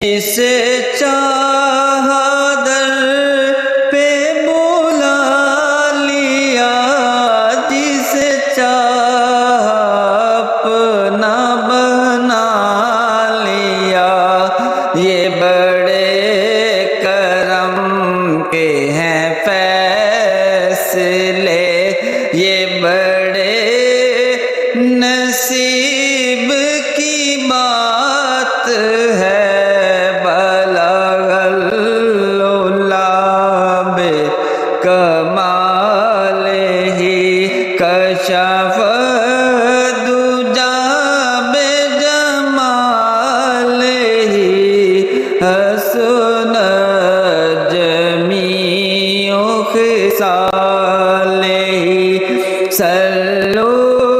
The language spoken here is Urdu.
اسے چاہا در پہ بلا لیا، جسے چاہا اپنا بنا لیا۔ یہ بڑے کرم کے ہیں فیصلے، یہ بڑے نصیب کی بات ہے۔ کمالہ کشف الدجی بجمالہ، حسنت جمیع خصالہ۔ صلوا